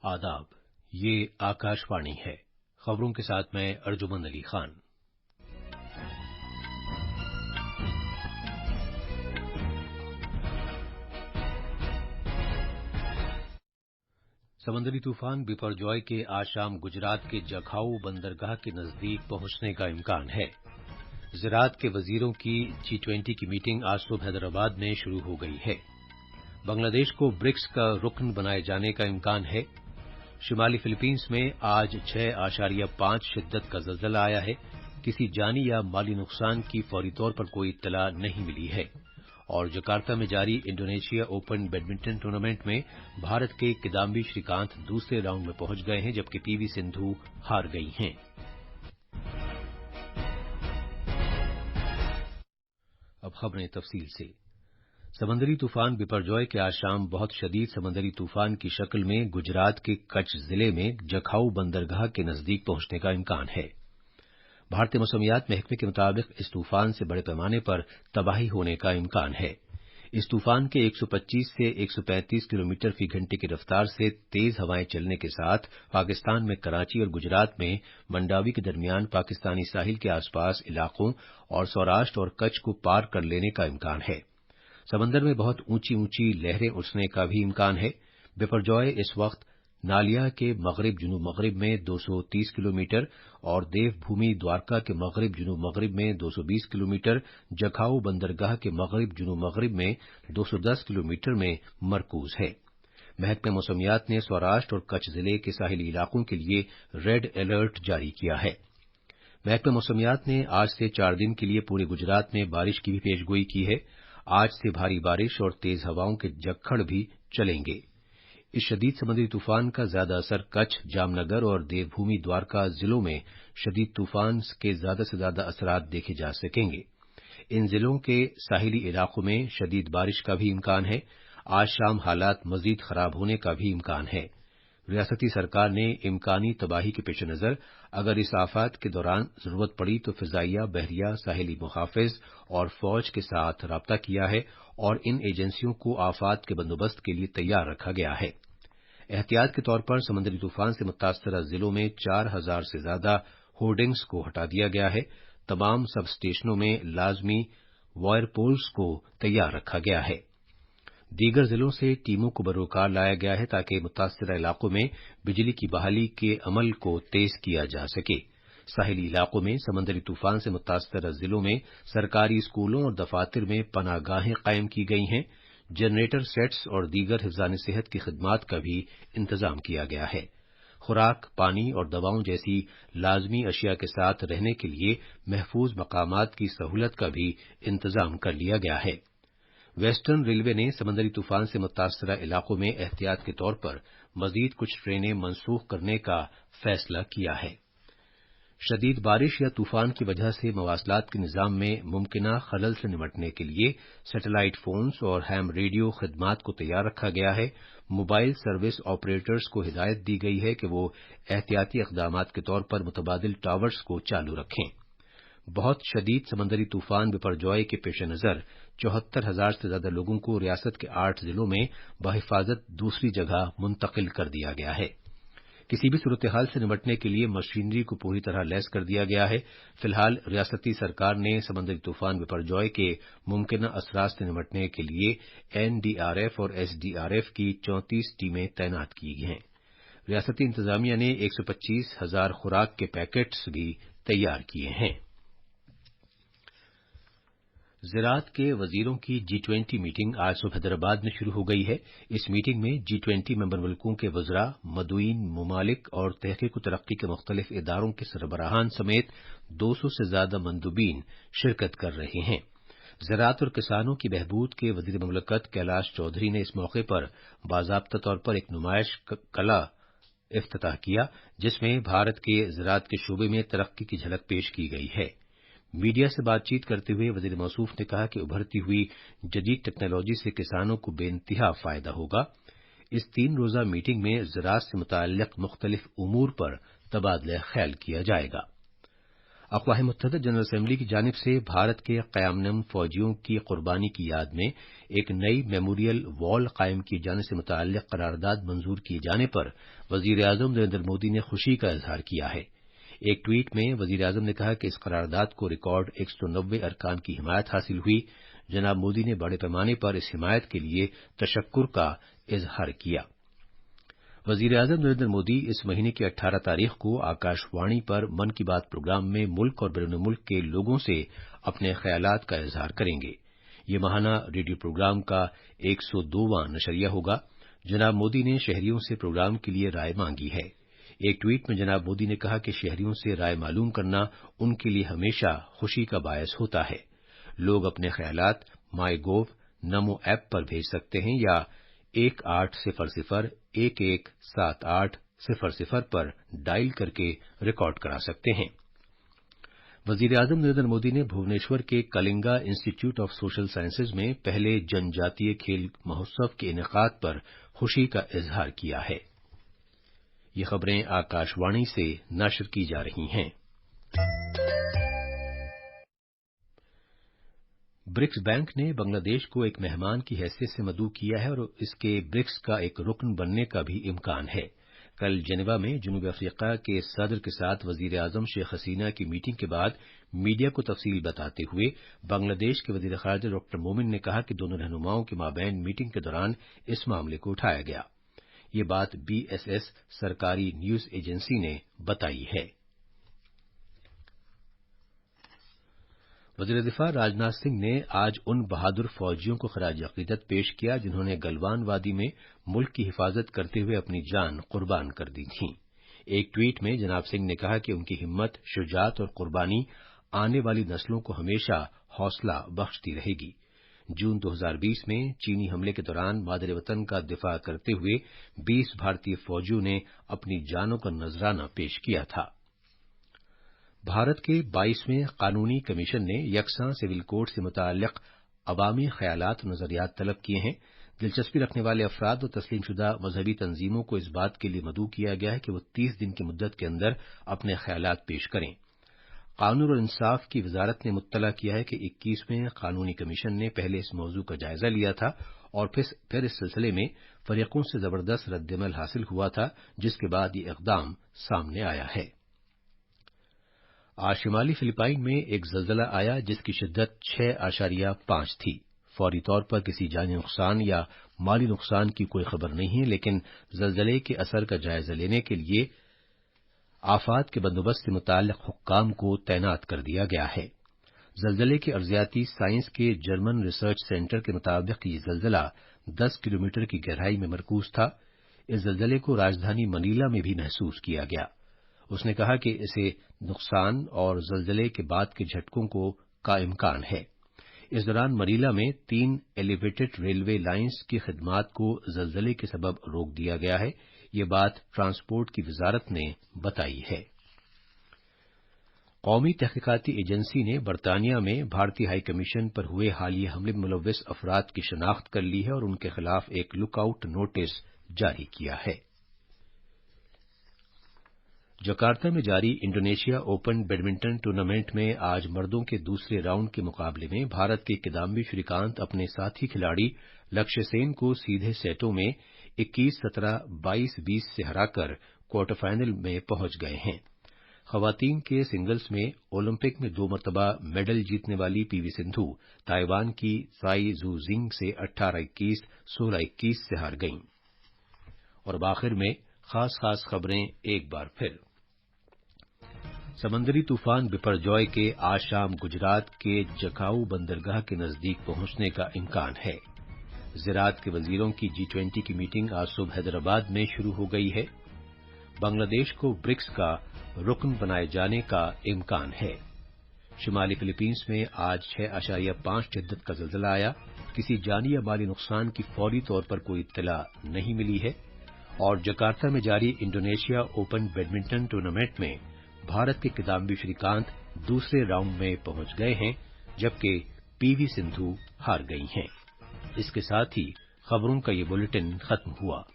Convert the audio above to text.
आदाब। ये आकाशवाणी है। खबरों के साथ मैं अर्जुमंद अली खान। समंदरी तूफान बिपरजॉय के आज शाम गुजरात के जखाऊ बंदरगाह के नजदीक पहुंचने का इम्कान है। ज़राअत के वजीरों की G20 की मीटिंग आज सुबह हैदराबाद में शुरू हो गई है। बांग्लादेश को ब्रिक्स का रुकन बनाए जाने का इम्कान है। शिमाली फिलीपींस में आज 6.5 शिद्दत का ज़लज़ला आया है। किसी जानी या माली नुकसान की फौरी तौर पर कोई इत्तला नहीं मिली है। और जकार्ता में जारी इंडोनेशिया ओपन बैडमिंटन टूर्नामेंट में भारत के किदाम्बी श्रीकांत दूसरे राउंड में पहुंच गए हैं, जबकि पीवी सिंधु हार गई हैं। अब खबरें तफसील से। समंदरी तूफान बिपरजॉय के आज शाम बहुत शदीद समंदरी तूफान की शक्ल में गुजरात के कच्छ जिले में जखाऊ बंदरगाह के नजदीक पहुंचने का इम्कान है। भारतीय मौसमियात महकमे के मुताबिक इस तूफान से बड़े पैमाने पर तबाही होने का इम्कान है। इस तूफान के 125 से 135 किलोमीटर फी घंटे की रफ्तार से तेज हवाएं चलने के साथ पाकिस्तान में कराची और गुजरात में मंडावी के दरमियान पाकिस्तानी साहिल के आसपास इलाकों और सौराष्ट्र और कच्छ को पार कर लेने का इम्कान है। समंदर में बहुत ऊंची ऊंची लहरें उठने का भी इम्कान है। बिपरजॉय इस वक्त नालिया के मगरिब जुनूब मगरिब में 230 किलोमीटर और देवभूमि द्वारका के मगरिब जुनूब मगरिब में 220 किलोमीटर, जखाऊ बंदरगाह के मगरिब जुनूब मगरिब में 210 किलोमीटर में मरकूज है। महकमे मौसमियात ने सौराष्ट्र और कच्छ जिले के साहिली इलाकों के लिए रेड अलर्ट जारी किया है। महकमे मौसमियात ने आज से 4 दिन के लिए पूरे गुजरात में बारिश की भी पेशगोई की है। आज से भारी बारिश और तेज हवाओं के झक्खड़ भी चलेंगे। इस शदीद समुद्री तूफान का ज्यादा असर कच्छ, जामनगर और देवभूमि द्वारका जिलों में शदीद तूफान के ज्यादा से ज्यादा असरात देखे जा सकेंगे। इन जिलों के साहिली इलाकों में शदीद बारिश का भी इम्कान है। आज शाम हालात मजीद खराब होने का भी इम्कान है। रियासती सरकार ने इम्कानी तबाही के पेश नजर अगर इस आफत के दौरान जरूरत पड़ी तो फिजाइया, बहरिया, साहिली मुहाफिज और फौज के साथ राब्ता किया है और इन एजेंसियों को आफत के बंदोबस्त के लिए तैयार रखा गया है। एहतियात के तौर पर समंदरी तूफान से मुतासरा जिलों में 4000 से ज्यादा होर्डिंग्स को हटा दिया गया है। तमाम सब स्टेशनों में लाजमी वायर पोल्स को तैयार रखा गया है। दीगर जिलों से टीमों को बरोकार लाया गया है ताकि मुतासरा इलाकों में बिजली की बहाली के अमल को तेज किया जा सके। साहिली इलाकों में समंदरी तूफान से मुतासरा जिलों में सरकारी स्कूलों और दफातर में पनाहगाहें कायम की गई हैं। जनरेटर सेट्स और दीगर हिफ्जान सेहत की खिदमात का भी इंतजाम किया गया है। खुराक, पानी और दवाओं जैसी लाजमी अशिया के साथ रहने के लिए महफूज मकामात की सहूलत का भी इंतजाम कर लिया गया है। वेस्टर्न रेलवे ने समंदरी तूफान से मुतासरा इलाकों में एहतियात के तौर पर मजीद कुछ ट्रेनें मनसूख करने का फैसला किया है। शदीद बारिश या तूफान की वजह से मवासलात के निजाम में मुमकिना खलल से निपटने के लिए सैटेलाइट फोन्स और हैम रेडियो खिदमात को तैयार रखा गया है। मोबाइल सर्विस ऑपरेटर्स को हिदायत दी गई है कि वो एहतियाती इकदामात के तौर पर मुतबादिल टावर्स को चालू रखें। बहुत शदीद समंदरी तूफान बिपरजॉय के पेश नजर 74,000 से ज्यादा लोगों को रियासत के 8 जिलों में बहिफाजत दूसरी जगह मुंतकिल कर दिया गया है। किसी भी सूरत हाल से निपटने के लिए मशीनरी को पूरी तरह लैस कर दिया गया है। फिलहाल रियासती सरकार ने समंदरी तूफान बिपरजॉय के मुमकिना असरात से निपटने के लिए एनडीआरएफ और एसडीआरएफ की 34 टीमें तैनात की हैं। रियासती इंतजामिया ने 125,000 खुराक के पैकेट्स भी तैयार किए हैं। ज़राअत के वजीरों की G20 मीटिंग आज सुबह हैदराबाद में शुरू हो गई है। इस मीटिंग में G20 मेंबर मुल्कों के वज़रा, मदुईन ममालिक और तहकीक व तरक्की के मुख्तलिफ इदारों के सरबराहान समेत 200 से ज्यादा मंदूबीन शिरकत कर रहे हैं। ज़राअत और किसानों की बहबूद के वजीर मुमलकत कैलाश चौधरी ने इस मौके पर बाज़ाब्ता तौर पर एक नुमाइश कला इफ्तिताह किया, जिसमें भारत के ज़राअत के शोबे में तरक्की की झलक पेश की गई है। मीडिया से बातचीत करते हुए वजीर मौसूफ ने कहा कि उभरती हुई जदीद टेक्नोलॉजी से किसानों को बेइंतहा फायदा होगा। इस 3 रोजा मीटिंग में ज़राअत से मुताल्लिक मुख्तलिफ उमूर पर तबादला ख्याल किया जाएगा। अक़वाम मुत्तहिदा जनरल असेंबली की जानिब से भारत के क़यामनम फौजियों की कुर्बानी की याद में एक नई मेमोरियल वॉल कायम किए जाने से मुताल्लिक़ करारदाद मंजूर किए जाने पर वज़ीर-ए-आज़म नरेंद्र मोदी ने खुशी का इजहार किया है। एक ट्वीट में वज़ीर-ए-आज़म ने कहा कि इस करारदाद को रिकॉर्ड 190 अरकान की हिमायत हासिल हुई। जनाब मोदी ने बड़े पैमाने पर इस हिमायत के लिए तशक्कुर का इजहार किया। वज़ीर-ए-आज़म नरेंद्र मोदी इस महीने की 18 तारीख को आकाशवाणी पर मन की बात प्रोग्राम में मुल्क और बैरून मुल्क के लोगों से अपने ख्यालात का इजहार करेंगे। ये माहाना रेडियो प्रोग्राम का 102वां नशरिया होगा। जनाब मोदी ने शहरियों से प्रोग्राम के लिए राय मांगी है। एक ट्वीट में जनाब मोदी ने कहा कि शहरियों से राय मालूम करना उनके लिए हमेशा खुशी का बायस होता है। लोग अपने ख्यालात माईगोव, नमो ऐप पर भेज सकते हैं या 1800-117800 पर डायल करके रिकॉर्ड करा सकते हैं। वज़ीर-ए-आज़म नरेंद्र मोदी ने भुवनेश्वर के Kalinga institute of social sciences में पहले जनजातीय खेल महोत्सव के इनेकाद पर खुशी का इजहार किया है। ये खबरें आकाशवाणी से नश्र की जा रही हैं। ब्रिक्स बैंक ने बांग्लादेश को एक मेहमान की हैसियत से मदऊ किया है और इसके ब्रिक्स का एक रुकन बनने का भी इम्कान है। कल जेनेवा में जनूबी अफ्रीका के सदर के साथ वज़ीर-ए-आज़म शेख हसीना की मीटिंग के बाद मीडिया को तफसील बताते हुए बांग्लादेश के वज़ीर ख़ारिजा डॉक्टर मोमिन ने कहा कि दोनों रहनुमाओं के माबैन मीटिंग के दौरान इस मामले को उठाया गया। ये बात BSS सरकारी न्यूज एजेंसी ने बताई है। वज़ीर दिफा राजनाथ सिंह ने आज उन बहादुर फौजियों को खराज अकीदत पेश किया जिन्होंने गलवान वादी में मुल्क की हिफाजत करते हुए अपनी जान कुर्बान कर दी थी। एक ट्वीट में जनाब सिंह ने कहा कि उनकी हिम्मत, शुजाअत और कुर्बानी आने वाली नस्लों को हमेशा हौसला बख्शती रहेगी। जून 2020 में चीनी हमले के दौरान मादर वतन का दिफा करते हुए 20 भारतीय फौजियों ने अपनी जानों का नजराना पेश किया था। भारत के 22वें कानूनी कमीशन ने यकसां सिविल कोड से मुताल्लिक अवामी ख्यालात और नजरियात तलब किए हैं। दिलचस्पी रखने वाले अफराद और तस्लीमशुदा मजहबी तंजीमों को इस बात के लिए मदऊ किया गया है कि वो 30 दिन की मुद्दत के अंदर अपने ख्यालात पेश करें। कानून और इंसाफ की वजारत ने मुत्तला किया है कि 21वें कानूनी कमीशन ने पहले इस मौजू का जायजा लिया था और फिर इस सिलसिले में फरीकों से जबरदस्त रद्दमल हासिल हुआ था, जिसके बाद ये इकदाम सामने आया है। आज शिमाली फिलिपाइन में एक जल्जला आया जिसकी शिद्दत 6.5 थी। फौरी तौर पर किसी जानी नुकसान या माली नुकसान की कोई खबर नहीं है, लेकिन जल्जले के असर का जायजा लेने के लिए आफात के बंदोबस्त से मुताल्लिक हुक्काम को तैनात कर दिया गया है। जल्जले के अर्जियाती साइंस के जर्मन रिसर्च सेंटर के मुताबिक ये जल्जला 10 किलोमीटर की गहराई में मरकूज था। इस जल्जले को राजधानी मनीला में भी महसूस किया गया। उसने कहा कि इसे नुकसान और जल्जले के बाद के झटकों का इम्कान है। इस दौरान मनीला में 3 एलिवेटेड रेलवे लाइन्स की खिदमात को जल्जले के सबब रोक दिया गया है। ये बात ट्रांसपोर्ट की वजारत ने बताई है। कौमी तहकीकाती एजेंसी ने बरतानिया में भारतीय हाई कमीशन पर हुए हालिया हमले में मुलव्वस अफराद की शनाख्त कर ली है और उनके खिलाफ एक लुकआउट नोटिस जारी किया है। जकार्ता में जारी इंडोनेशिया ओपन बैडमिंटन टूर्नामेंट में आज मर्दों के दूसरे राउंड के मुकाबले में भारत के किदाम्बी श्रीकांत अपने साथी खिलाड़ी लक्ष्य सेन को सीधे सेटों में 21-17, 22-20 से हराकर क्वार्टर फाइनल में पहुंच गए हैं। खवातीन के सिंगल्स में ओलंपिक में 2 मरतबा मेडल जीतने वाली पीवी सिंधु ताइवान की साई जू जिंग से 18-21, 16-21 से हार गईं। और आखिर में खास खबरें एक बार फिर। समंदरी तूफान बिपरजॉय के आज शाम गुजरात के जखाऊ बंदरगाह के नजदीक पहुंचने का इम्कान है। ज़राअत के वजीरों की G20 की मीटिंग आज सुबह हैदराबाद में शुरू हो गई है। बांग्लादेश को ब्रिक्स का रुकन बनाए जाने का इम्कान है। शिमाली फिलीपींस में आज 6.5 शिद्दत का ज़ल्ज़ला आया। किसी जानी या माली नुकसान की फौरी तौर पर कोई इत्तला नहीं मिली है। और जकार्ता में जारी इंडोनेशिया ओपन बैडमिंटन टूर्नामेंट में भारत के किदाम्बी श्रीकांत दूसरे राउंड में पहुंच गए हैं, जबकि पीवी सिंधु हार गई हैं। इसके साथ ही खबरों का ये बुलेटिन खत्म हुआ।